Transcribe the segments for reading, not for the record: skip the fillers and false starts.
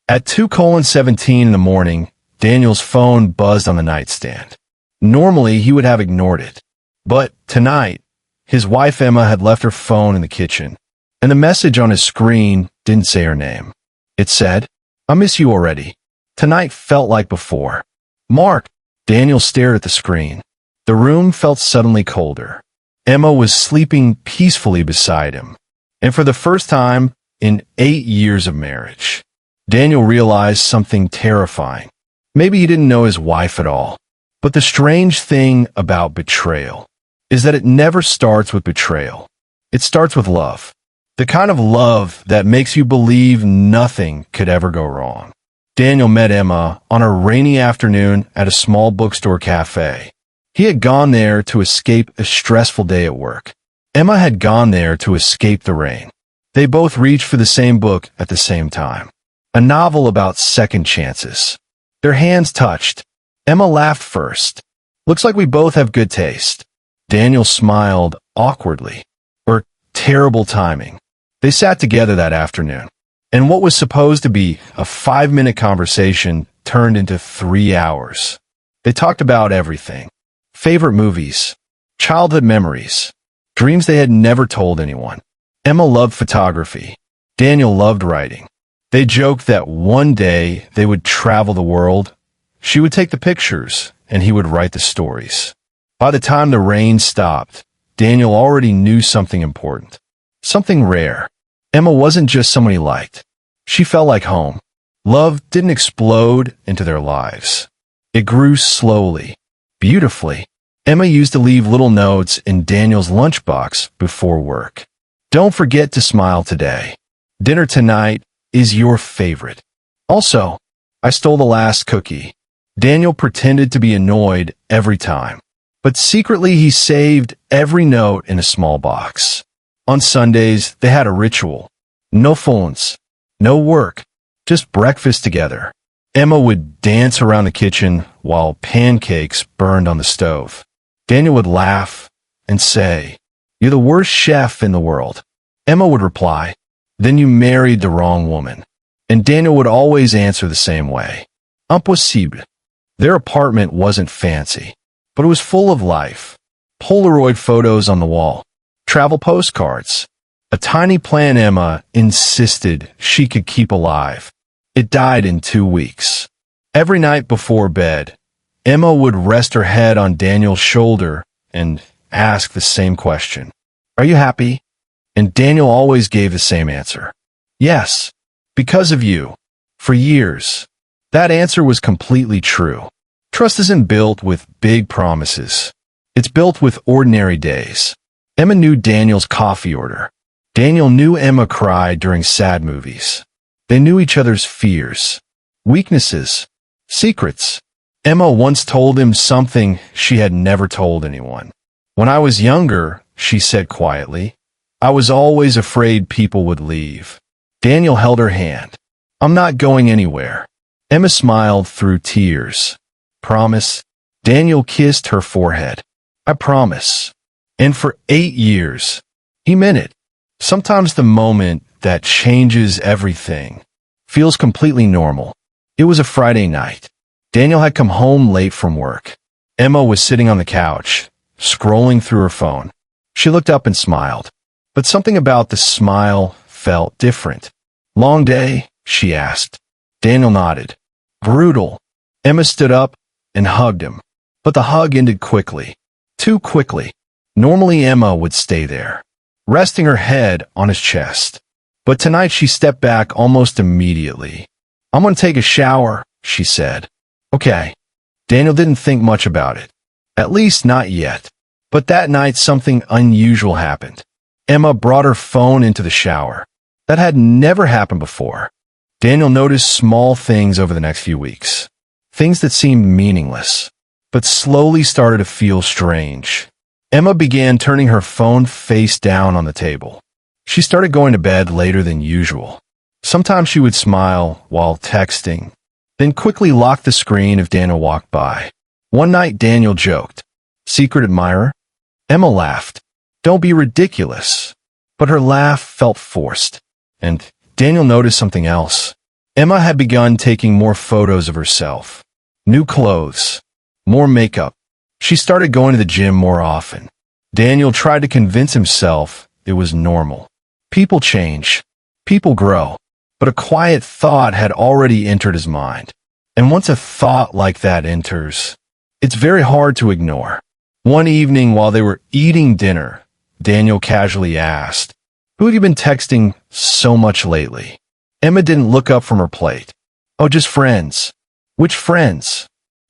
At 2:17 in the morning, Daniel's phone buzzed on the nightstand. Normally, he would have ignored it. But tonight, his wife Emma had left her phone in the kitchen, and the message on his screen didn't say her name. It said, "I miss you already." Tonight felt like before. "Mark." Daniel stared at the screen. The room felt suddenly colder. Emma was sleeping peacefully beside him. And for the first time in 8 years of marriage, Daniel realized something terrifying. Maybe he didn't know his wife at all. But the strange thing about betrayal is that it never starts with betrayal. It starts with love. The kind of love that makes you believe nothing could ever go wrong. Daniel met Emma on a rainy afternoon at a small bookstore café. He had gone there to escape a stressful day at work. Emma had gone there to escape the rain. They both reached for the same book at the same time. A novel about second chances. Their hands touched. Emma laughed first. "Looks like we both have good taste." Daniel smiled awkwardly. Or terrible timing. They sat together that afternoon, and what was supposed to be a 5-minute conversation turned into 3 hours. They talked about everything. Favorite movies, childhood memories, dreams they had never told anyone. Emma loved photography. Daniel loved writing. They joked that one day they would travel the world. She would take the pictures, and he would write the stories. By the time the rain stopped, Daniel already knew something important. Something rare. Emma wasn't just someone he liked. She felt like home. Love didn't explode into their lives. It grew slowly, beautifully. Emma used to leave little notes in Daniel's lunchbox before work. "Don't forget to smile today. Dinner tonight is your favorite. Also, I stole the last cookie." Daniel pretended to be annoyed every time, but secretly he saved every note in a small box. On Sundays, they had a ritual. No phones, no work, just breakfast together. Emma would dance around the kitchen while pancakes burned on the stove. Daniel would laugh and say, "You're the worst chef in the world." Emma would reply, "Then you married the wrong woman." And Daniel would always answer the same way, "Impossible." Their apartment wasn't fancy, but it was full of life. Polaroid photos on the wall, travel postcards, a tiny plant Emma insisted she could keep alive. It died in 2 weeks. Every night before bed, Emma would rest her head on Daniel's shoulder and ask the same question. "Are you happy?" And Daniel always gave the same answer. "Yes, because of you." For years. That answer was completely true. Trust isn't built with big promises. It's built with ordinary days. Emma knew Daniel's coffee order. Daniel knew Emma cried during sad movies. They knew each other's fears, weaknesses, secrets. Emma once told him something she had never told anyone. "When I was younger," she said quietly, "I was always afraid people would leave." Daniel held her hand. "I'm not going anywhere." Emma smiled through tears. "Promise?" Daniel kissed her forehead. "I promise." And for 8 years, he meant it. Sometimes the moment that changes everything feels completely normal. It was a Friday night. Daniel had come home late from work. Emma was sitting on the couch, scrolling through her phone. She looked up and smiled. But something about the smile felt different. "Long day?" she asked. Daniel nodded. "Brutal." Emma stood up and hugged him. But the hug ended quickly. Too quickly. Normally Emma would stay there, resting her head on his chest. But tonight she stepped back almost immediately. "I'm going to take a shower," she said. "Okay." Daniel didn't think much about it. At least not yet. But that night something unusual happened. Emma brought her phone into the shower. That had never happened before. Daniel noticed small things over the next few weeks. Things that seemed meaningless, but slowly started to feel strange. Emma began turning her phone face down on the table. She started going to bed later than usual. Sometimes she would smile while texting, then quickly lock the screen if Daniel walked by. One night Daniel joked, "Secret admirer?" Emma laughed. "Don't be ridiculous." But her laugh felt forced. And Daniel noticed something else. Emma had begun taking more photos of herself. New clothes, more makeup. She started going to the gym more often. Daniel tried to convince himself it was normal. People change. People grow. But a quiet thought had already entered his mind. And once a thought like that enters, it's very hard to ignore. One evening while they were eating dinner, Daniel casually asked, "Who have you been texting so much lately?" Emma didn't look up from her plate. "Oh, just friends." "Which friends?"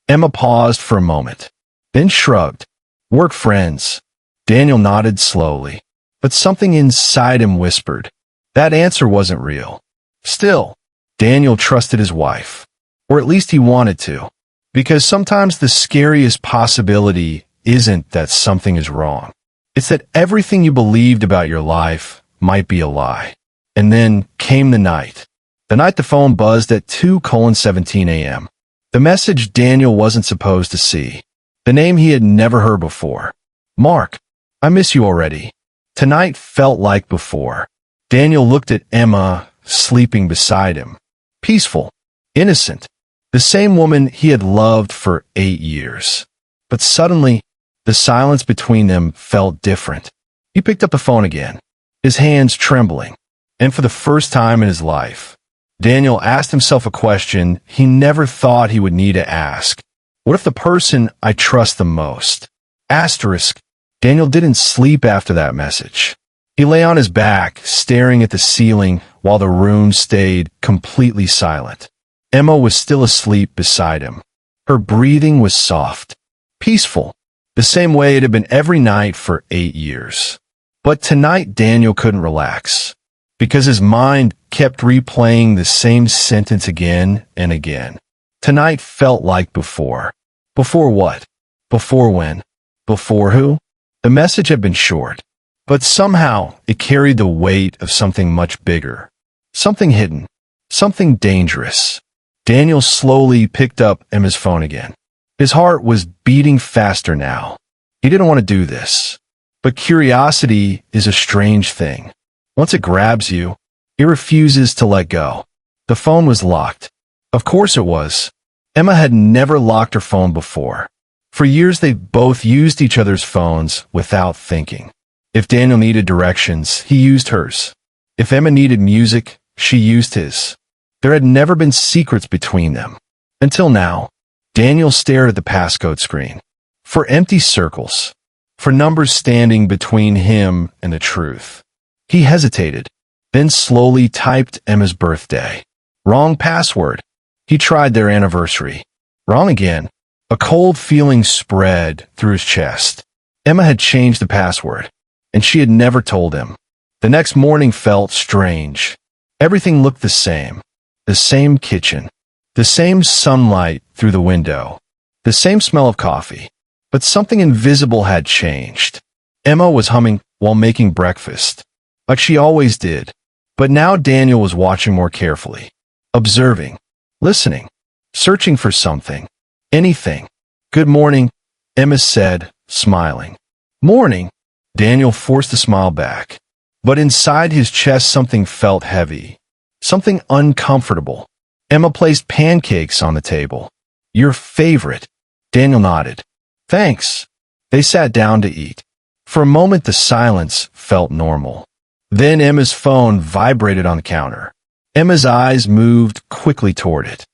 Emma paused for a moment, then shrugged. "Work friends." Daniel nodded slowly, but something inside him whispered. That answer wasn't real. Still, Daniel trusted his wife, or at least he wanted to, because sometimes the scariest possibility isn't that something is wrong. It's that everything you believed about your life might be a lie. And then came the night. The night the phone buzzed at 2:17 a.m. The message Daniel wasn't supposed to see. The name he had never heard before. "Mark, I miss you already." Tonight felt like before. Daniel looked at Emma, sleeping beside him. Peaceful, innocent, the same woman he had loved for 8 years. But suddenly, the silence between them felt different. He picked up the phone again, his hands trembling. And for the first time in his life, Daniel asked himself a question he never thought he would need to ask. What if the person I trust the most? Asterisk. Daniel didn't sleep after that message. He lay on his back, staring at the ceiling while the room stayed completely silent. Emma was still asleep beside him. Her breathing was soft, peaceful, the same way it had been every night for 8 years. But tonight Daniel couldn't relax, because his mind kept replaying the same sentence again and again. Tonight felt like before. Before what? Before when? Before who? The message had been short, but somehow it carried the weight of something much bigger. Something hidden. Something dangerous. Daniel slowly picked up Emma's phone again. His heart was beating faster now. He didn't want to do this. But curiosity is a strange thing. Once it grabs you, it refuses to let go. The phone was locked. Of course it was. Emma had never locked her phone before. For years they both used each other's phones without thinking. If Daniel needed directions, he used hers. If Emma needed music, she used his. There had never been secrets between them. Until now, Daniel stared at the passcode screen. For empty circles. For numbers standing between him and the truth. He hesitated, then slowly typed Emma's birthday. Wrong password. He tried their anniversary. Wrong again. A cold feeling spread through his chest. Emma had changed the password, and she had never told him. The next morning felt strange. Everything looked the same. The same kitchen. The same sunlight through the window. The same smell of coffee. But something invisible had changed. Emma was humming while making breakfast, like she always did. But now Daniel was watching more carefully. Observing. Listening. Searching for something. Anything. "Good morning," Emma said, smiling. "Morning." Daniel forced a smile back. But inside his chest something felt heavy. Something uncomfortable. Emma placed pancakes on the table. "Your favorite." Daniel nodded. "Thanks." They sat down to eat. For a moment the silence felt normal. Then Emma's phone vibrated on the counter. Emma's eyes moved quickly toward it.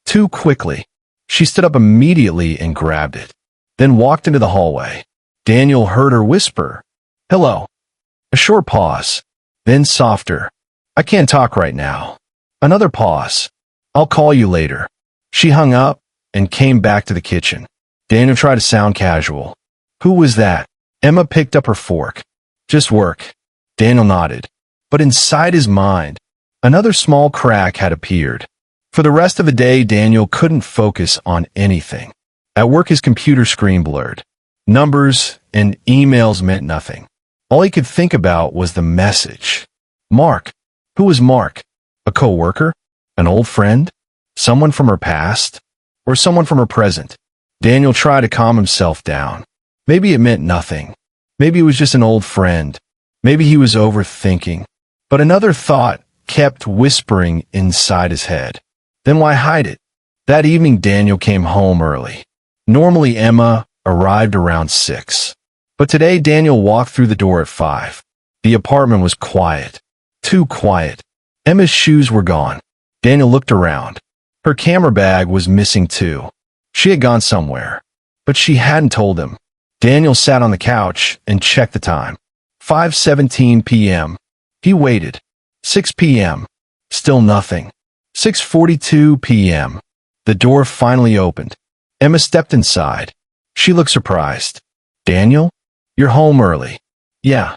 Too quickly. She stood up immediately and grabbed it, then walked into the hallway. Daniel heard her whisper, "Hello." A short pause, then softer, "I can't talk right now." Another pause. "I'll call you later." She hung up and came back to the kitchen. Daniel tried to sound casual. "Who was that?" Emma picked up her fork. "Just work." Daniel nodded. But inside his mind, another small crack had appeared. For the rest of the day, Daniel couldn't focus on anything. At work, his computer screen blurred. Numbers and emails meant nothing. All he could think about was the message. Mark. Who was Mark? A coworker? An old friend? Someone from her past? Or someone from her present? Daniel tried to calm himself down. Maybe it meant nothing. Maybe it was just an old friend. Maybe he was overthinking. But another thought kept whispering inside his head. Then why hide it? That evening, Daniel came home early. Normally, Emma arrived around 6. But today, Daniel walked through the door at 5. The apartment was quiet. Too quiet. Emma's shoes were gone. Daniel looked around. Her camera bag was missing too. She had gone somewhere. But she hadn't told him. Daniel sat on the couch and checked the time. 5:17 p.m. He waited. 6 p.m. Still nothing. 6:42 p.m. The door finally opened. Emma stepped inside. She looked surprised. "Daniel? You're home early." "Yeah."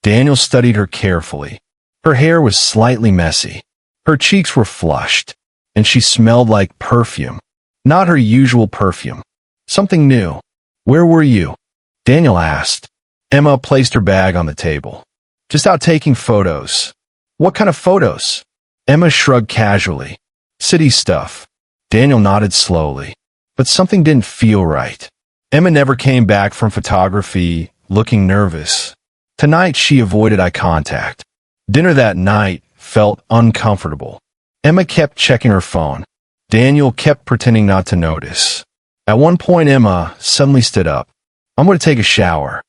Daniel studied her carefully. Her hair was slightly messy. Her cheeks were flushed. And she smelled like perfume. Not her usual perfume. Something new. "Where were you?" Daniel asked. Emma placed her bag on the table. "Just out taking photos." "What kind of photos?" Emma shrugged casually. "City stuff." Daniel nodded slowly. But something didn't feel right. Emma never came back from photography looking nervous. Tonight she avoided eye contact. Dinner that night felt uncomfortable. Emma kept checking her phone. Daniel kept pretending not to notice. At one point, Emma suddenly stood up. "I'm going to take a shower."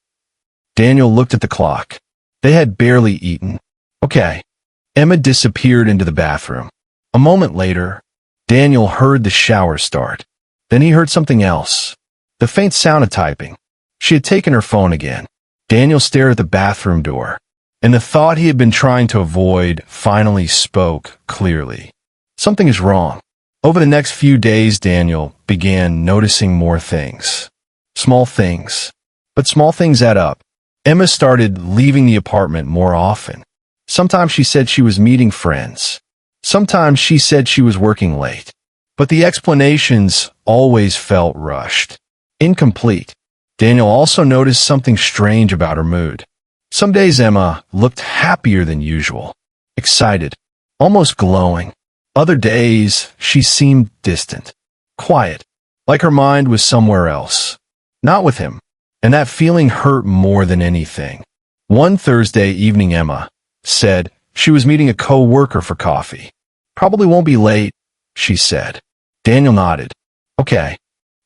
Daniel looked at the clock. They had barely eaten. "Okay." Emma disappeared into the bathroom. A moment later, Daniel heard the shower start. Then he heard something else. The faint sound of typing. She had taken her phone again. Daniel stared at the bathroom door. And the thought he had been trying to avoid finally spoke clearly. Something is wrong. Over the next few days, Daniel began noticing more things. Small things. But small things add up. Emma started leaving the apartment more often. Sometimes she said she was meeting friends. Sometimes she said she was working late. But the explanations always felt rushed. Incomplete. Daniel also noticed something strange about her mood. Some days Emma looked happier than usual. Excited. Almost glowing. Other days, she seemed distant. Quiet. Like her mind was somewhere else. Not with him. And that feeling hurt more than anything. One Thursday evening, Emma said she was meeting a co-worker for coffee. "Probably won't be late," she said. Daniel nodded. "Okay."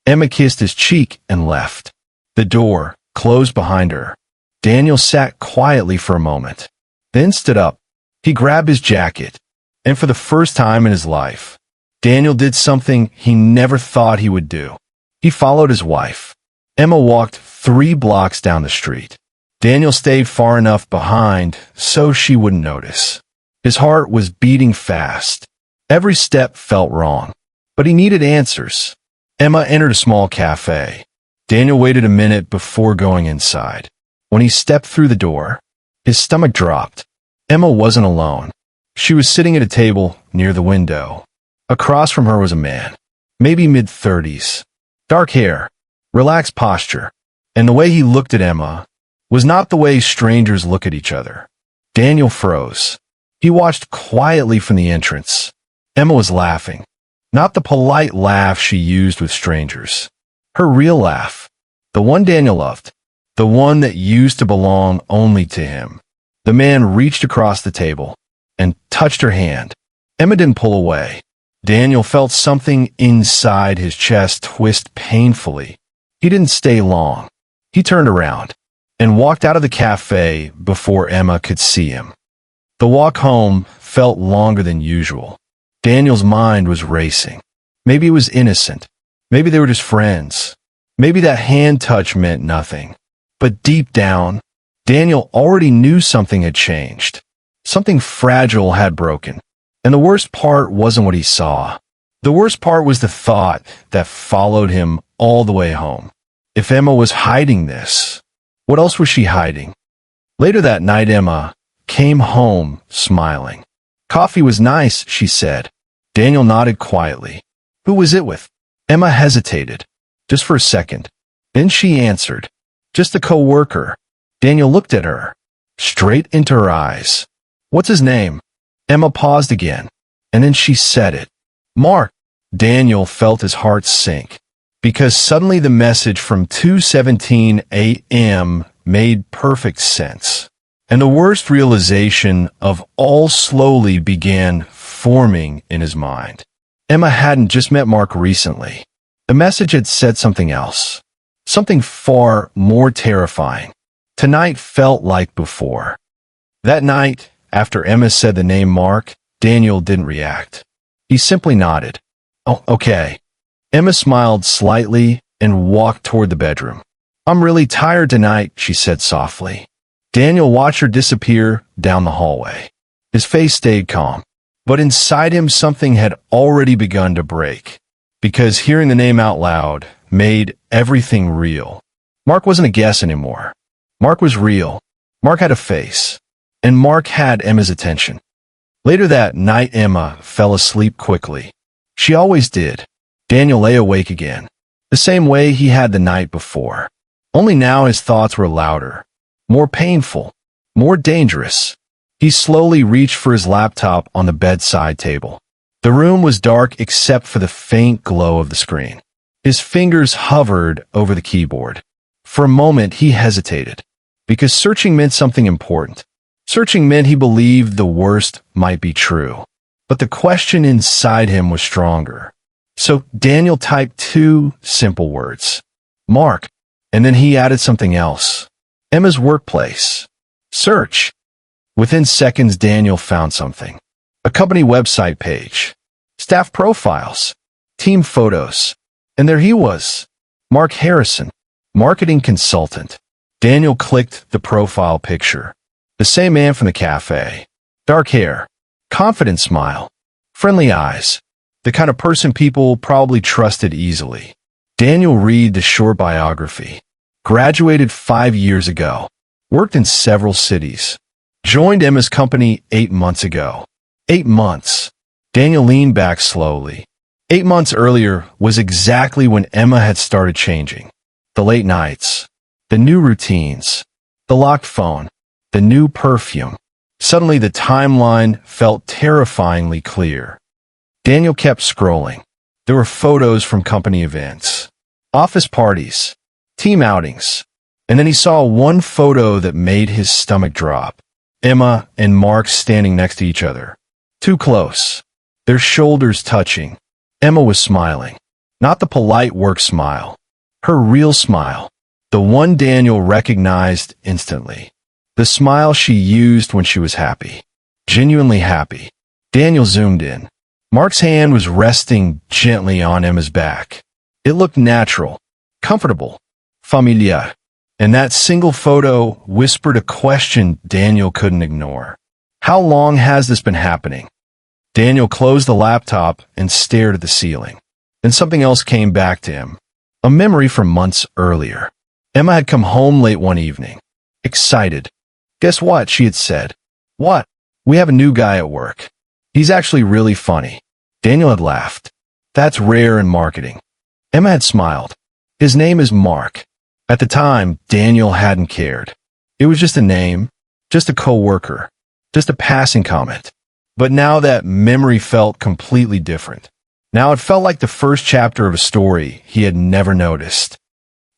Emma kissed his cheek and left. The door closed behind her. Daniel sat quietly for a moment, then stood up. He grabbed his jacket, and for the first time in his life, Daniel did something he never thought he would do. He followed his wife. Emma walked 3 blocks down the street. Daniel stayed far enough behind so she wouldn't notice. His heart was beating fast. Every step felt wrong, but he needed answers. Emma entered a small café. Daniel waited a minute before going inside. When he stepped through the door, his stomach dropped. Emma wasn't alone. She was sitting at a table near the window. Across from her was a man, maybe mid-30s. Dark hair, relaxed posture, and the way he looked at Emma was not the way strangers look at each other. Daniel froze. He watched quietly from the entrance. Emma was laughing. Not the polite laugh she used with strangers. Her real laugh. The one Daniel loved. The one that used to belong only to him. The man reached across the table and touched her hand. Emma didn't pull away. Daniel felt something inside his chest twist painfully. He didn't stay long. He turned around and walked out of the cafe before Emma could see him. The walk home felt longer than usual. Daniel's mind was racing. Maybe it was innocent. Maybe they were just friends. Maybe that hand touch meant nothing. But deep down, Daniel already knew something had changed. Something fragile had broken. And the worst part wasn't what he saw. The worst part was the thought that followed him all the way home. If Emma was hiding this, what else was she hiding? Later that night, Emma came home smiling. "Coffee was nice," she said. Daniel nodded quietly. "Who was it with?" Emma hesitated, just for a second. Then she answered, "Just a co-worker." Daniel looked at her, straight into her eyes. "What's his name?" Emma paused again, and then she said it. "Mark." Daniel felt his heart sink, because suddenly the message from 2:17 a.m. made perfect sense. And the worst realization of all slowly began forming in his mind. Emma hadn't just met Mark recently. The message had said something else. Something far more terrifying. Tonight felt like before. That night, after Emma said the name Mark, Daniel didn't react. He simply nodded. "Oh, okay." Emma smiled slightly and walked toward the bedroom. "I'm really tired tonight," she said softly. Daniel watched her disappear down the hallway. His face stayed calm, but inside him something had already begun to break, because hearing the name out loud made everything real. Mark wasn't a guess anymore. Mark was real. Mark had a face, and Mark had Emma's attention. Later that night, Emma fell asleep quickly. She always did. Daniel lay awake again, the same way he had the night before. Only now his thoughts were louder, more painful, more dangerous. He slowly reached for his laptop on the bedside table. The room was dark except for the faint glow of the screen. His fingers hovered over the keyboard. For a moment he hesitated, because searching meant something important. Searching meant he believed the worst might be true. But the question inside him was stronger. So Daniel typed 2 simple words. Mark. And then he added something else. Emma's workplace. Search. Within seconds, Daniel found something. A company website page. Staff profiles. Team photos. And there he was. Mark Harrison. Marketing consultant. Daniel clicked the profile picture. The same man from the cafe. Dark hair. Confident smile. Friendly eyes. The kind of person people probably trusted easily. Daniel read the short biography. Graduated 5 years ago. Worked in several cities. Joined Emma's company 8 months ago. 8 months. Daniel leaned back slowly. 8 months earlier was exactly when Emma had started changing. The late nights. The new routines. The locked phone. The new perfume. Suddenly the timeline felt terrifyingly clear. Daniel kept scrolling. There were photos from company events, office parties, team outings, and then he saw one photo that made his stomach drop. Emma and Mark standing next to each other. Too close. Their shoulders touching. Emma was smiling. Not the polite work smile. Her real smile. The one Daniel recognized instantly. The smile she used when she was happy. Genuinely happy. Daniel zoomed in. Mark's hand was resting gently on Emma's back. It looked natural, comfortable, familiar. And that single photo whispered a question Daniel couldn't ignore. How long has this been happening? Daniel closed the laptop and stared at the ceiling. Then something else came back to him. A memory from months earlier. Emma had come home late one evening. Excited. "Guess what?" she had said. "What?" "We have a new guy at work. He's actually really funny." Daniel had laughed. "That's rare in marketing." Emma had smiled. "His name is Mark." At the time, Daniel hadn't cared. It was just a name, just a coworker, just a passing comment. But now that memory felt completely different. Now it felt like the first chapter of a story he had never noticed.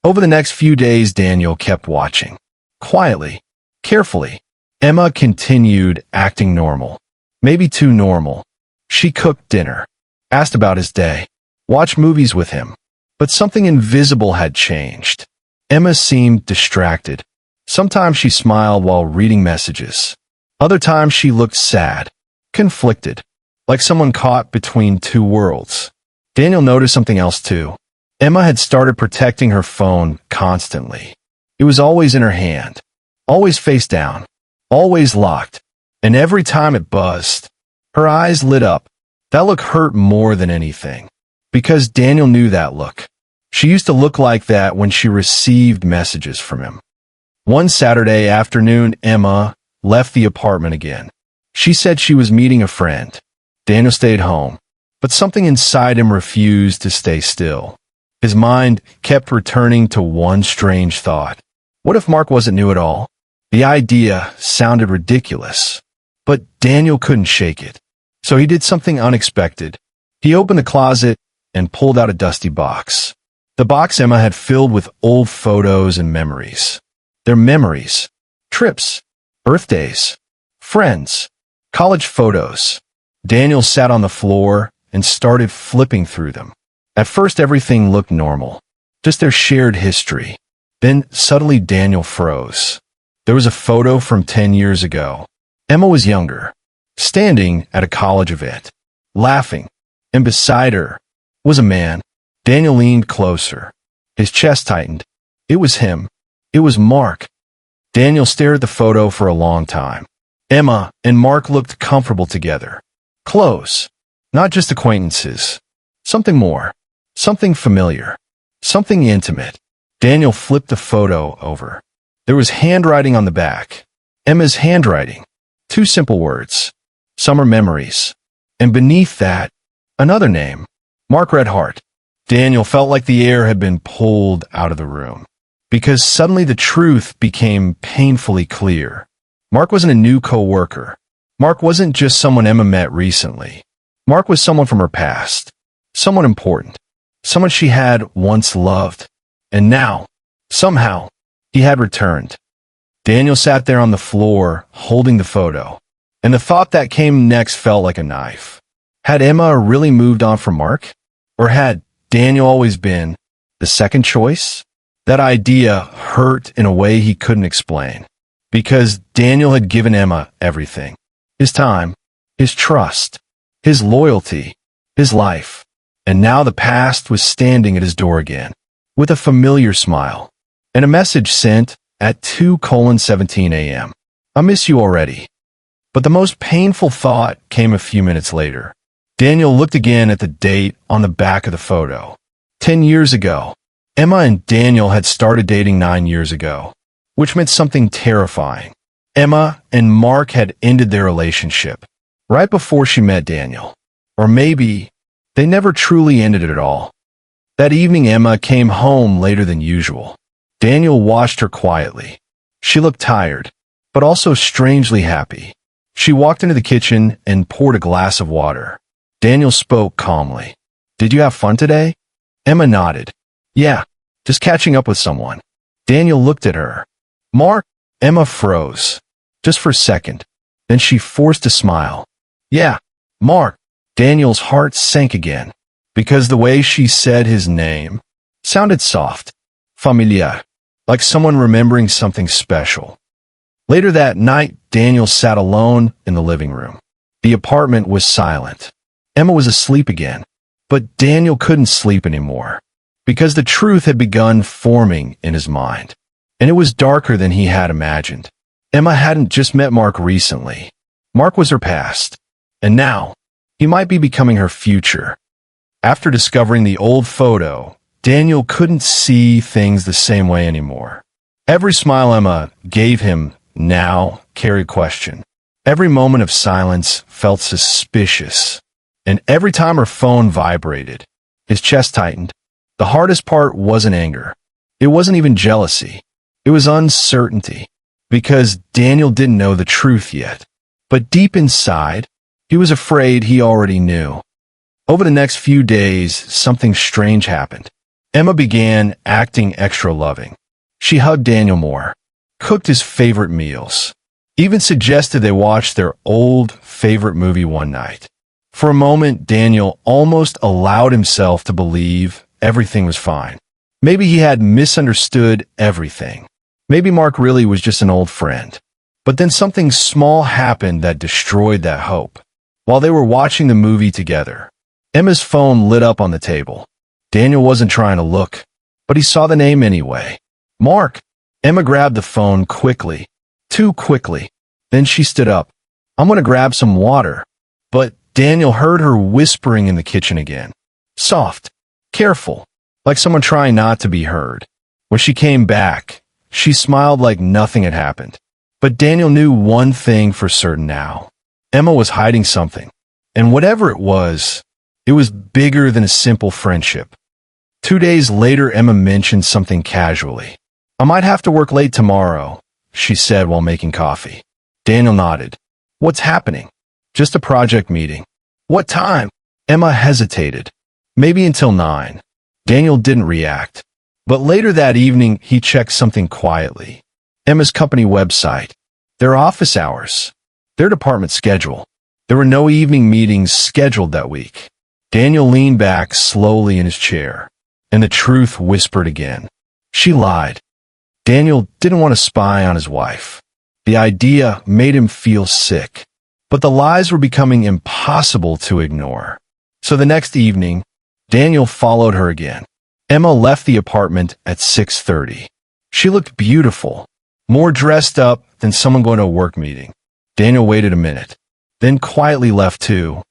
Over the next few days, Daniel kept watching. Quietly, carefully. Emma continued acting normal. Maybe too normal. She cooked dinner, asked about his day, watched movies with him. But something invisible had changed. Emma seemed distracted. Sometimes she smiled while reading messages. Other times she looked sad, conflicted, like someone caught between two worlds. Daniel noticed something else too. Emma had started protecting her phone constantly. It was always in her hand, always face down, always locked, and every time it buzzed, her eyes lit up. That look hurt more than anything, because Daniel knew that look. She used to look like that when she received messages from him. One Saturday afternoon, Emma left the apartment again. She said she was meeting a friend. Daniel stayed home, but something inside him refused to stay still. His mind kept returning to one strange thought. What if Mark wasn't new at all? The idea sounded ridiculous, but Daniel couldn't shake it. So he did something unexpected. He opened the closet and pulled out a dusty box. The box Emma had filled with old photos and memories. Their memories, trips, birthdays, friends, college photos. Daniel sat on the floor and started flipping through them. At first, everything looked normal, just their shared history. Then, suddenly, Daniel froze. There was a photo from 10 years ago. Emma was younger, standing at a college event, laughing, and beside her was a man. Daniel leaned closer. His chest tightened. It was him. It was Mark. Daniel stared at the photo for a long time. Emma and Mark looked comfortable together. Close. Not just acquaintances. Something more. Something familiar. Something intimate. Daniel flipped the photo over. There was handwriting on the back. Emma's handwriting. 2 simple words. Summer memories. And beneath that, another name. Mark Redhart. Daniel felt like the air had been pulled out of the room, because suddenly the truth became painfully clear. Mark wasn't a new co-worker. Mark wasn't just someone Emma met recently. Mark was someone from her past. Someone important. Someone she had once loved. And now, somehow, he had returned. Daniel sat there on the floor, holding the photo, and the thought that came next felt like a knife. Had Emma really moved on from Mark? Or had Daniel always been the second choice? That idea hurt in a way he couldn't explain, because Daniel had given Emma everything. His time, his trust, his loyalty, his life. And now the past was standing at his door again, with a familiar smile, and a message sent at 2:17 a.m. I miss you already. But the most painful thought came a few minutes later. Daniel looked again at the date on the back of the photo. 10 years ago. Emma and Daniel had started dating 9 years ago, which meant something terrifying. Emma and Mark had ended their relationship right before she met Daniel. Or maybe they never truly ended it at all. That evening, Emma came home later than usual. Daniel watched her quietly. She looked tired, but also strangely happy. She walked into the kitchen and poured a glass of water. Daniel spoke calmly. Did you have fun today? Emma nodded. Yeah, just catching up with someone. Daniel looked at her. Mark? Emma froze. Just for a second. Then she forced a smile. Yeah, Mark. Daniel's heart sank again, because the way she said his name sounded soft, familiar, like someone remembering something special. Later that night, Daniel sat alone in the living room. The apartment was silent. Emma was asleep again, but Daniel couldn't sleep anymore, because the truth had begun forming in his mind, and it was darker than he had imagined. Emma hadn't just met Mark recently. Mark was her past, and now he might be becoming her future. After discovering the old photo, Daniel couldn't see things the same way anymore. Every smile Emma gave him now carried question. Every moment of silence felt suspicious, and every time her phone vibrated, his chest tightened. The hardest part wasn't anger. It wasn't even jealousy. It was uncertainty, because Daniel didn't know the truth yet. But deep inside, he was afraid he already knew. Over the next few days, something strange happened. Emma began acting extra loving. She hugged Daniel more, cooked his favorite meals, even suggested they watch their old favorite movie one night. For a moment, Daniel almost allowed himself to believe everything was fine. Maybe he had misunderstood everything. Maybe Mark really was just an old friend. But then something small happened that destroyed that hope. While they were watching the movie together, Emma's phone lit up on the table. Daniel wasn't trying to look, but he saw the name anyway. Mark. Emma grabbed the phone quickly, too quickly. Then she stood up. I'm going to grab some water. But Daniel heard her whispering in the kitchen again. Soft, careful, like someone trying not to be heard. When she came back, she smiled like nothing had happened. But Daniel knew one thing for certain now. Emma was hiding something, and whatever it was bigger than a simple friendship. 2 days later, Emma mentioned something casually. I might have to work late tomorrow, she said while making coffee. Daniel nodded. What's happening? Just a project meeting. What time? Emma hesitated. Maybe until 9. Daniel didn't react. But later that evening, he checked something quietly. Emma's company website, their office hours, their department schedule. There were no evening meetings scheduled that week. Daniel leaned back slowly in his chair, and the truth whispered again. She lied. Daniel didn't want to spy on his wife. The idea made him feel sick, but the lies were becoming impossible to ignore. So the next evening, Daniel followed her again. Emma left the apartment at 6:30. She looked beautiful, more dressed up than someone going to a work meeting. Daniel waited a minute, then quietly left too.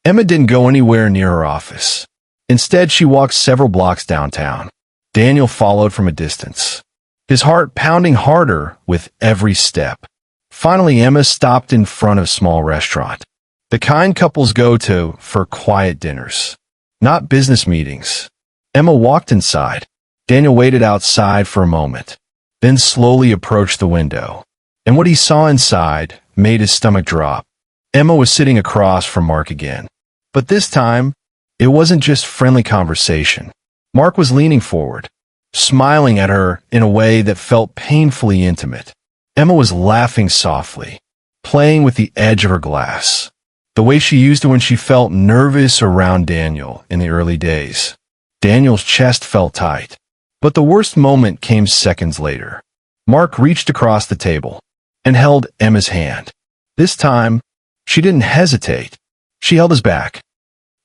Emma didn't go anywhere near her office. Instead, she walked several blocks downtown. Daniel followed from a distance, his heart pounding harder with every step. Finally, Emma stopped in front of a small restaurant, the kind couples go to for quiet dinners, not business meetings. Emma walked inside. Daniel waited outside for a moment, then slowly approached the window. And what he saw inside made his stomach drop. Emma was sitting across from Mark again. But this time, it wasn't just friendly conversation. Mark was leaning forward, smiling at her in a way that felt painfully intimate. Emma was laughing softly, playing with the edge of her glass, the way she used it when she felt nervous around Daniel in the early days. Daniel's chest felt tight. But the worst moment came seconds later. Mark reached across the table and held Emma's hand. This time, she didn't hesitate. She held his back.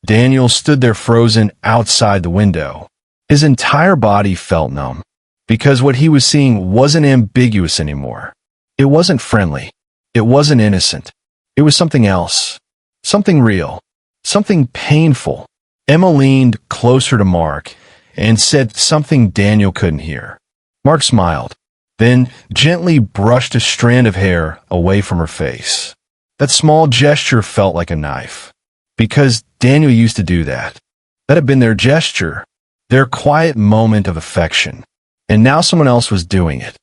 Daniel stood there frozen outside the window. His entire body felt numb, because what he was seeing wasn't ambiguous anymore. It wasn't friendly. It wasn't innocent. It was something else. Something real. Something painful. Emma leaned closer to Mark and said something Daniel couldn't hear. Mark smiled, then gently brushed a strand of hair away from her face. That small gesture felt like a knife, because Daniel used to do that. That had been their gesture, their quiet moment of affection, and now someone else was doing it.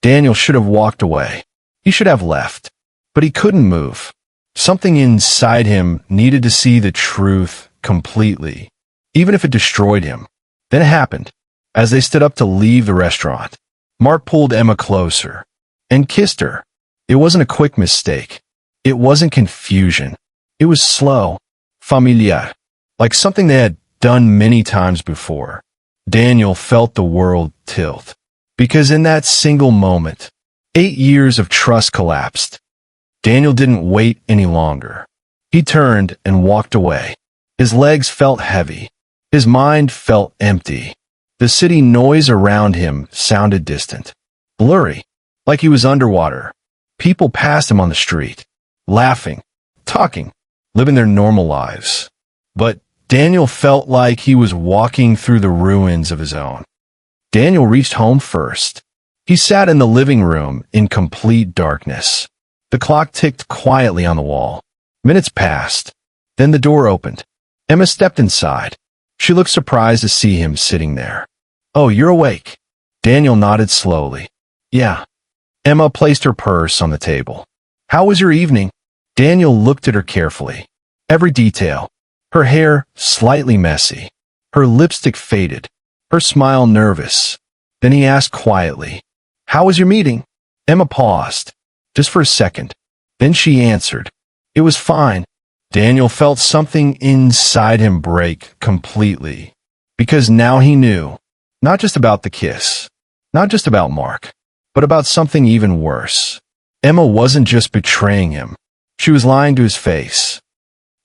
Daniel should have walked away. He should have left, but he couldn't move. Something inside him needed to see the truth completely, even if it destroyed him. Then it happened. As they stood up to leave the restaurant, Mark pulled Emma closer and kissed her. It wasn't a quick mistake. It wasn't confusion. It was slow, familiar, like something they had done many times before. Daniel felt the world tilt, because in that single moment, 8 years of trust collapsed. Daniel didn't wait any longer. He turned and walked away. His legs felt heavy. His mind felt empty. The city noise around him sounded distant, blurry, like he was underwater. People passed him on the street, laughing, talking, living their normal lives. But Daniel felt like he was walking through the ruins of his own. Daniel reached home first. He sat in the living room in complete darkness. The clock ticked quietly on the wall. Minutes passed. Then the door opened. Emma stepped inside. She looked surprised to see him sitting there. "Oh, you're awake." Daniel nodded slowly. "Yeah." Emma placed her purse on the table. "How was your evening?" Daniel looked at her carefully. Every detail. Her hair slightly messy. Her lipstick faded. Her smile nervous. Then he asked quietly, "How was your meeting?" Emma paused, just for a second. Then she answered, "It was fine." Daniel felt something inside him break completely, because now he knew, not just about the kiss, not just about Mark, but about something even worse. Emma wasn't just betraying him. She was lying to his face.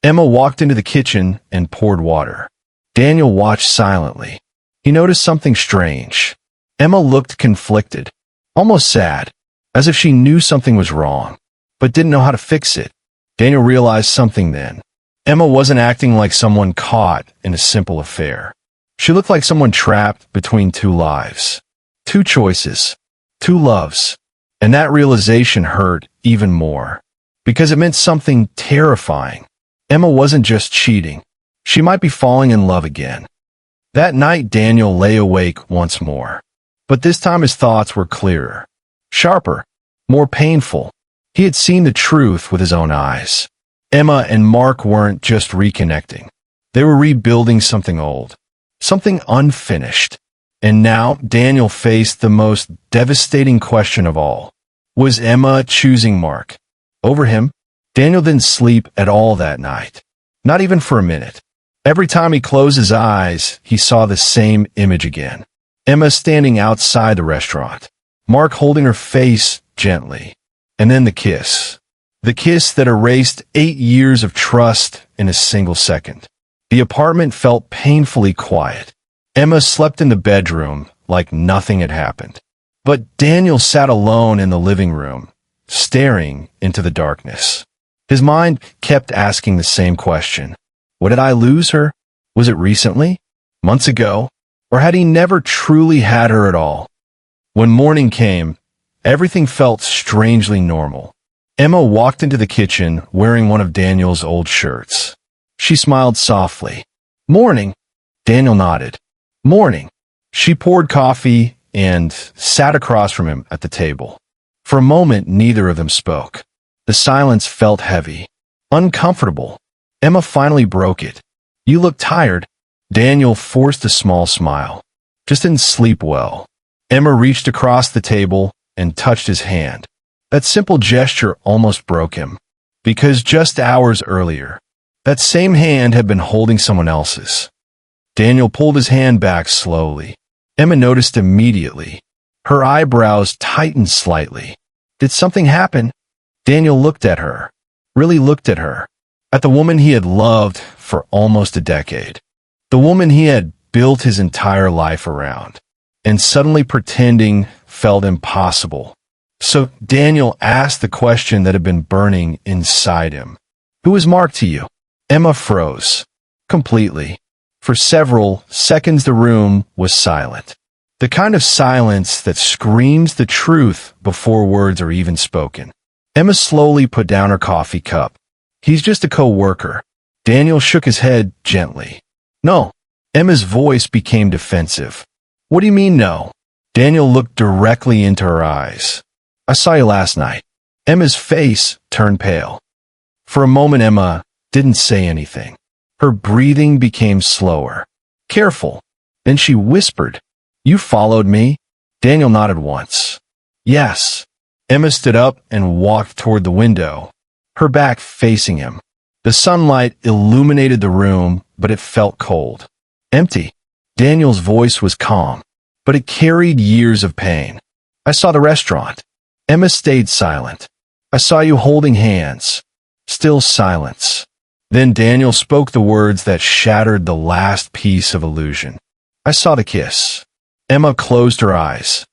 Emma walked into the kitchen and poured water. Daniel watched silently. He noticed something strange. Emma looked conflicted, almost sad, as if she knew something was wrong, but didn't know how to fix it. Daniel realized something then. Emma wasn't acting like someone caught in a simple affair. She looked like someone trapped between two lives, two choices, two loves. And that realization hurt even more, because it meant something terrifying. Emma wasn't just cheating. She might be falling in love again. That night, Daniel lay awake once more. But this time his thoughts were clearer, sharper, more painful. He had seen the truth with his own eyes. Emma and Mark weren't just reconnecting. They were rebuilding something old, something unfinished. And now Daniel faced the most devastating question of all. Was Emma choosing Mark over him? Daniel didn't sleep at all that night. Not even for a minute. Every time he closed his eyes, he saw the same image again. Emma standing outside the restaurant, Mark holding her face gently, and then the kiss. The kiss that erased 8 years of trust in a single second. The apartment felt painfully quiet. Emma slept in the bedroom like nothing had happened. But Daniel sat alone in the living room, staring into the darkness. His mind kept asking the same question. What, did I lose her? Was it recently? Months ago? Or had he never truly had her at all? When morning came, everything felt strangely normal. Emma walked into the kitchen wearing one of Daniel's old shirts. She smiled softly. Morning. Daniel nodded. Morning. She poured coffee and sat across from him at the table. For a moment, neither of them spoke. The silence felt heavy, uncomfortable. Emma finally broke it. You look tired. Daniel forced a small smile. Just didn't sleep well. Emma reached across the table and touched his hand. That simple gesture almost broke him, because just hours earlier, that same hand had been holding someone else's. Daniel pulled his hand back slowly. Emma noticed immediately. Her eyebrows tightened slightly. Did something happen? Daniel looked at her, really looked at her, at the woman he had loved for almost a decade, the woman he had built his entire life around, and suddenly pretending felt impossible. So Daniel asked the question that had been burning inside him. Who is Mark to you? Emma froze. Completely. For several seconds the room was silent. The kind of silence that screams the truth before words are even spoken. Emma slowly put down her coffee cup. He's just a co-worker. Daniel shook his head gently. No. Emma's voice became defensive. What do you mean no? Daniel looked directly into her eyes. I saw you last night. Emma's face turned pale. For a moment, Emma didn't say anything. Her breathing became slower. Careful. Then she whispered, You followed me? Daniel nodded once. Yes. Emma stood up and walked toward the window, her back facing him. The sunlight illuminated the room, but it felt cold. Empty. Daniel's voice was calm, but it carried years of pain. I saw the restaurant. Emma stayed silent. I saw you holding hands. Still silence. Then Daniel spoke the words that shattered the last piece of illusion. I saw the kiss. Emma closed her eyes.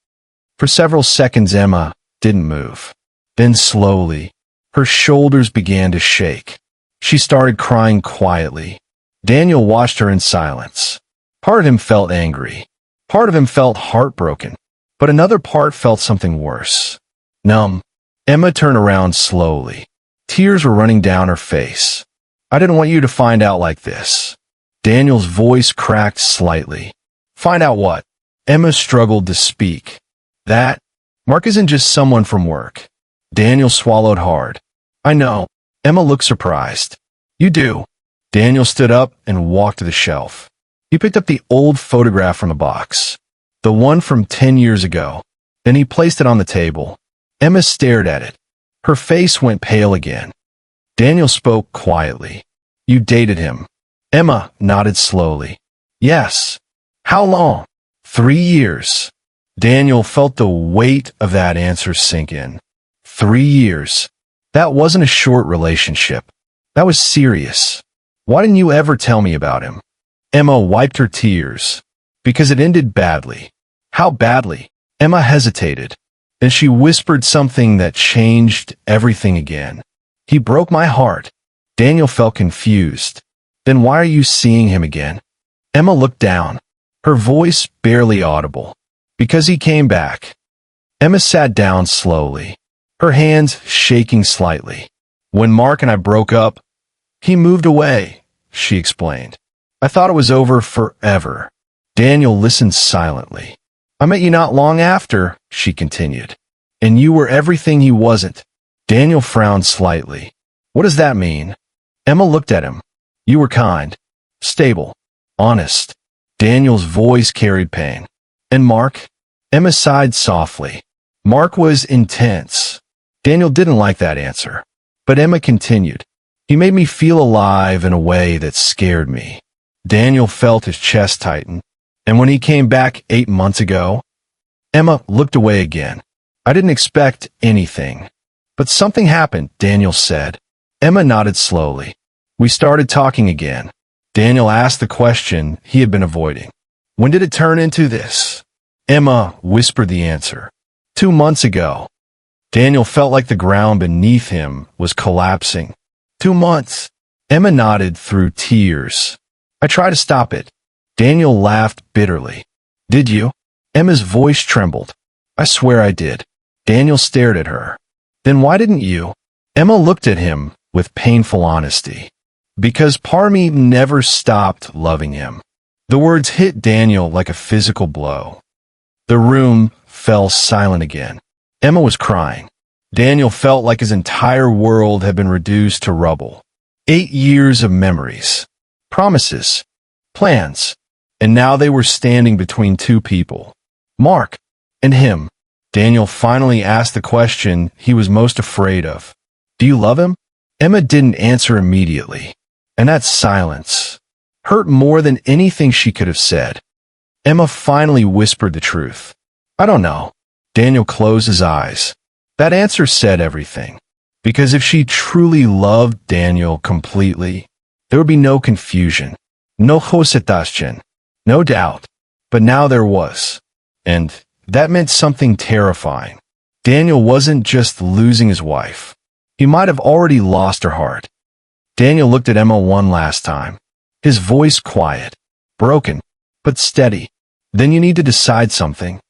For several seconds, Emma didn't move. Then slowly, her shoulders began to shake. She started crying quietly. Daniel watched her in silence. Part of him felt angry. Part of him felt heartbroken. But another part felt something worse. Numb. Emma turned around slowly. Tears were running down her face. I didn't want you to find out like this. Daniel's voice cracked slightly. Find out what? Emma struggled to speak. That? Mark isn't just someone from work. Daniel swallowed hard. I know. Emma looked surprised. You do. Daniel stood up and walked to the shelf. He picked up the old photograph from the box. The one from 10 years ago. Then he placed it on the table. Emma stared at it. Her face went pale again. Daniel spoke quietly. You dated him. Emma nodded slowly. Yes. How long? 3 years. Daniel felt the weight of that answer sink in. 3 years. That wasn't a short relationship. That was serious. Why didn't you ever tell me about him? Emma wiped her tears. Because it ended badly. How badly? Emma hesitated. Then she whispered something that changed everything again. He broke my heart. Daniel felt confused. Then why are you seeing him again? Emma looked down. Her voice barely audible. Because he came back. Emma sat down slowly, her hands shaking slightly. When Mark and I broke up, he moved away, she explained. I thought it was over forever. Daniel listened silently. I met you not long after, she continued. And you were everything he wasn't. Daniel frowned slightly. What does that mean? Emma looked at him. You were kind, stable, honest. Daniel's voice carried pain. And Mark? Emma sighed softly. Mark was intense. Daniel didn't like that answer. But Emma continued. He made me feel alive in a way that scared me. Daniel felt his chest tighten. And when he came back 8 months ago, Emma looked away again. I didn't expect anything. But something happened, Daniel said. Emma nodded slowly. We started talking again. Daniel asked the question he had been avoiding. When did it turn into this? Emma whispered the answer. 2 months ago. Daniel felt like the ground beneath him was collapsing. 2 months. Emma nodded through tears. I tried to stop it. Daniel laughed bitterly. Did you? Emma's voice trembled. I swear I did. Daniel stared at her. Then why didn't you? Emma looked at him with painful honesty. Because part of me never stopped loving him. The words hit Daniel like a physical blow. The room fell silent again. Emma was crying. Daniel felt like his entire world had been reduced to rubble. 8 years of memories, promises, plans, and now they were standing between two people, Mark and him. Daniel finally asked the question he was most afraid of. Do you love him? Emma didn't answer immediately, and that silence hurt more than anything she could have said. Emma finally whispered the truth. I don't know. Daniel closed his eyes. That answer said everything. Because if she truly loved Daniel completely, there would be no confusion, no hesitation, no doubt. But now there was. And that meant something terrifying. Daniel wasn't just losing his wife. He might have already lost her heart. Daniel looked at Emma one last time. His voice quiet, broken, but steady. Then you need to decide something.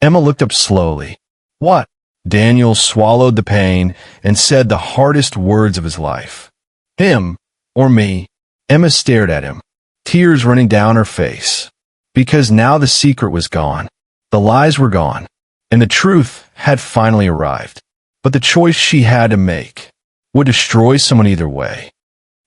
Emma looked up slowly. What? Daniel swallowed the pain and said the hardest words of his life. Him or me? Emma stared at him, tears running down her face. Because now the secret was gone. The lies were gone. And the truth had finally arrived. But the choice she had to make would destroy someone either way.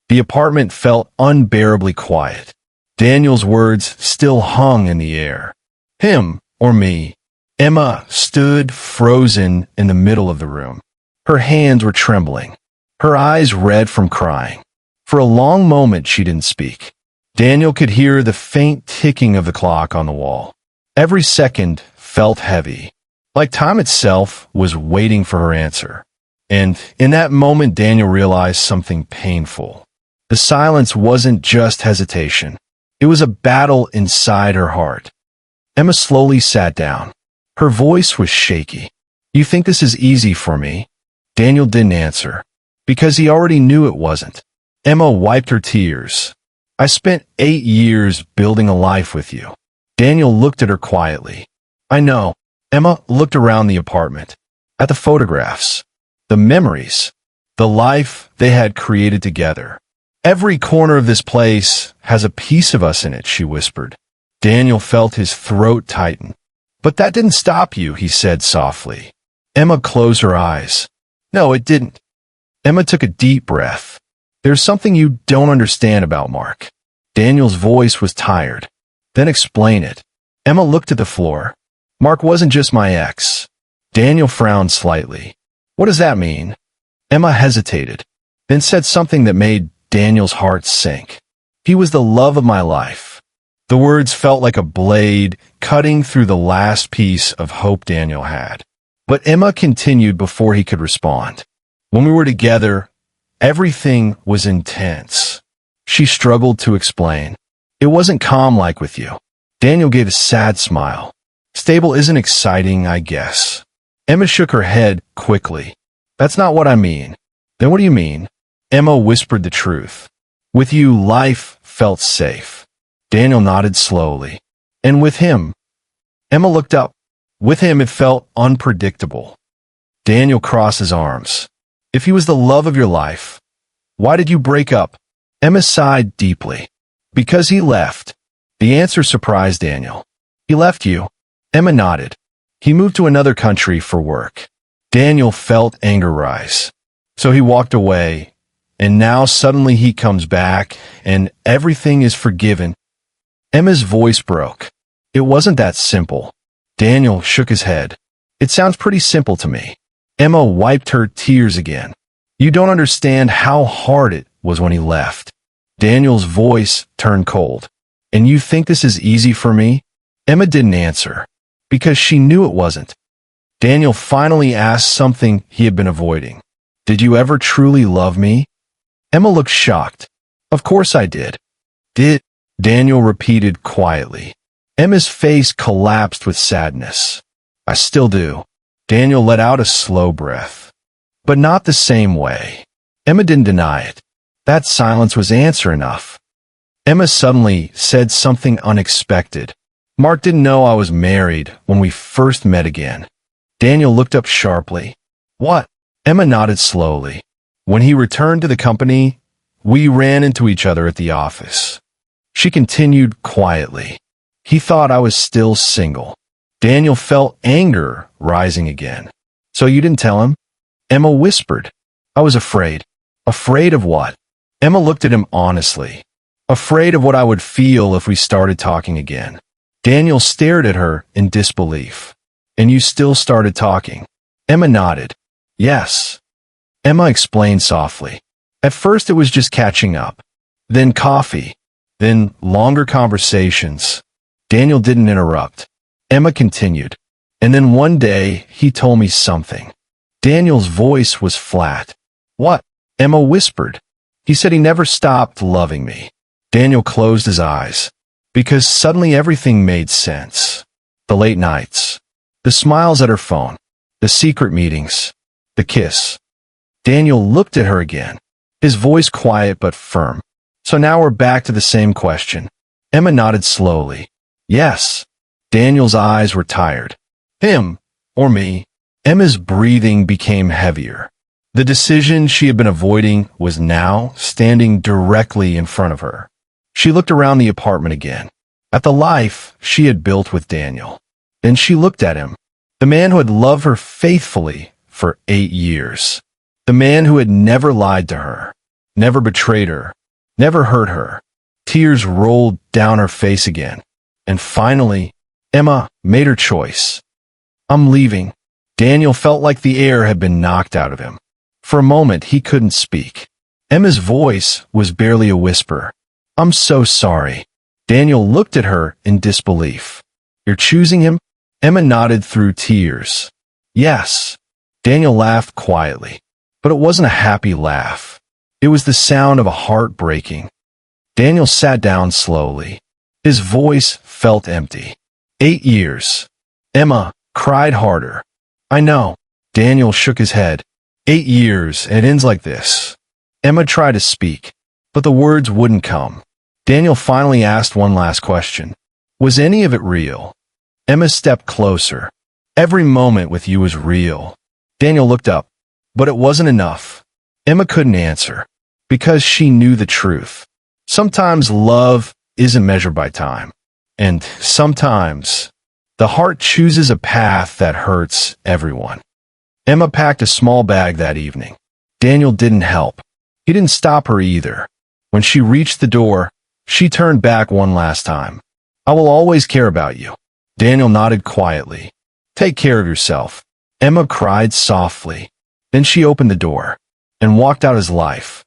The apartment felt unbearably quiet. Daniel's words still hung in the air. Him or me? Emma stood frozen in the middle of the room. Her hands were trembling, her eyes red from crying. For a long moment she didn't speak. Daniel could hear the faint ticking of the clock on the wall. Every second felt heavy, like time itself was waiting for her answer. And in that moment Daniel realized something painful. The silence wasn't just hesitation. It was a battle inside her heart. Emma slowly sat down. Her voice was shaky. You think this is easy for me? Daniel didn't answer, because he already knew it wasn't. Emma wiped her tears. I spent 8 years building a life with you. Daniel looked at her quietly. I know. Emma looked around the apartment, at the photographs, the memories, the life they had created together. Every corner of this place has a piece of us in it, she whispered. Daniel felt his throat tighten. But that didn't stop you, he said softly. Emma closed her eyes. No, it didn't. Emma took a deep breath. There's something you don't understand about Mark. Daniel's voice was tired. Then explain it. Emma looked at the floor. Mark wasn't just my ex. Daniel frowned slightly. What does that mean? Emma hesitated, then said something that made Daniel's heart sink. He was the love of my life. The words felt like a blade cutting through the last piece of hope Daniel had. But Emma continued before he could respond. When we were together, everything was intense. She struggled to explain. It wasn't calm like with you. Daniel gave a sad smile. Stable isn't exciting, I guess. Emma shook her head quickly. That's not what I mean. Then what do you mean? Emma whispered the truth. With you, life felt safe. Daniel nodded slowly. And with him? Emma looked up. With him, it felt unpredictable. Daniel crossed his arms. If he was the love of your life, why did you break up? Emma sighed deeply. Because he left. The answer surprised Daniel. He left you. Emma nodded. He moved to another country for work. Daniel felt anger rise. So he walked away. And now suddenly he comes back, and everything is forgiven. Emma's voice broke. It wasn't that simple. Daniel shook his head. It sounds pretty simple to me. Emma wiped her tears again. You don't understand how hard it was when he left. Daniel's voice turned cold. And you think this is easy for me? Emma didn't answer, because she knew it wasn't. Daniel finally asked something he had been avoiding. Did you ever truly love me? Emma looked shocked. Of course I did. Did? Daniel repeated quietly. Emma's face collapsed with sadness. I still do. Daniel let out a slow breath. But not the same way. Emma didn't deny it. That silence was answer enough. Emma suddenly said something unexpected. Mark didn't know I was married when we first met again. Daniel looked up sharply. What? Emma nodded slowly. When he returned to the company, we ran into each other at the office. She continued quietly. He thought I was still single. Daniel felt anger rising again. So you didn't tell him? Emma whispered. I was afraid. Afraid of what? Emma looked at him honestly. Afraid of what I would feel if we started talking again. Daniel stared at her in disbelief. And you still started talking? Emma nodded. Yes. Emma explained softly. At first it was just catching up. Then coffee. Then longer conversations. Daniel didn't interrupt. Emma continued. And then one day he told me something. Daniel's voice was flat. What? Emma whispered. He said he never stopped loving me. Daniel closed his eyes. Because suddenly everything made sense. The late nights. The smiles at her phone. The secret meetings. The kiss. Daniel looked at her again. His voice quiet but firm. So now we're back to the same question. Emma nodded slowly. Yes. Daniel's eyes were tired. Him, or me? Emma's breathing became heavier. The decision she had been avoiding was now standing directly in front of her. She looked around the apartment again, at the life she had built with Daniel. Then she looked at him, the man who had loved her faithfully for 8 years. The man who had never lied to her, never betrayed her, never hurt her. Tears rolled down her face again. And finally, Emma made her choice. I'm leaving. Daniel felt like the air had been knocked out of him. For a moment, he couldn't speak. Emma's voice was barely a whisper. I'm so sorry. Daniel looked at her in disbelief. You're choosing him? Emma nodded through tears. Yes. Daniel laughed quietly. But it wasn't a happy laugh. It was the sound of a heart breaking. Daniel sat down slowly. His voice felt empty. 8 years. Emma cried harder. I know. Daniel shook his head. 8 years, and it ends like this. Emma tried to speak, but the words wouldn't come. Daniel finally asked one last question. Was any of it real? Emma stepped closer. Every moment with you was real. Daniel looked up, but it wasn't enough. Emma couldn't answer, because she knew the truth. Sometimes love isn't measured by time. And sometimes, the heart chooses a path that hurts everyone. Emma packed a small bag that evening. Daniel didn't help. He didn't stop her either. When she reached the door, she turned back one last time. I will always care about you. Daniel nodded quietly. Take care of yourself. Emma cried softly. Then she opened the door and walked out his life.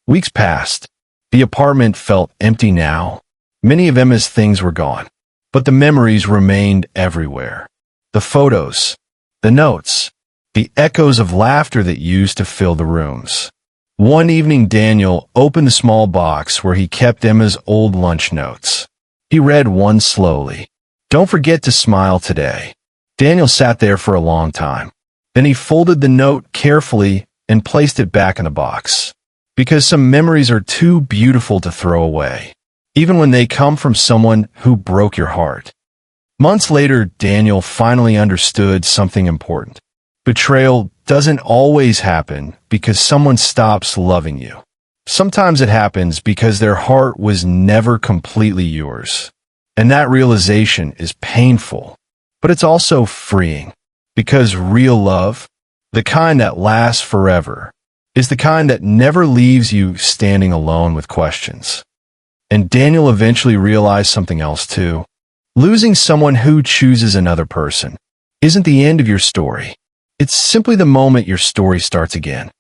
Weeks passed. The apartment felt empty now. Many of Emma's things were gone, but the memories remained everywhere. The photos, the notes, the echoes of laughter that used to fill the rooms. One evening, Daniel opened the small box where he kept Emma's old lunch notes. He read one slowly. Don't forget to smile today. Daniel sat there for a long time. Then he folded the note carefully and placed it back in the box. Because some memories are too beautiful to throw away, even when they come from someone who broke your heart. Months later, Daniel finally understood something important. Betrayal doesn't always happen because someone stops loving you. Sometimes it happens because their heart was never completely yours. And that realization is painful, but it's also freeing. Because real love, the kind that lasts forever, is the kind that never leaves you standing alone with questions. And Daniel eventually realized something else too. Losing someone who chooses another person isn't the end of your story. It's simply the moment your story starts again.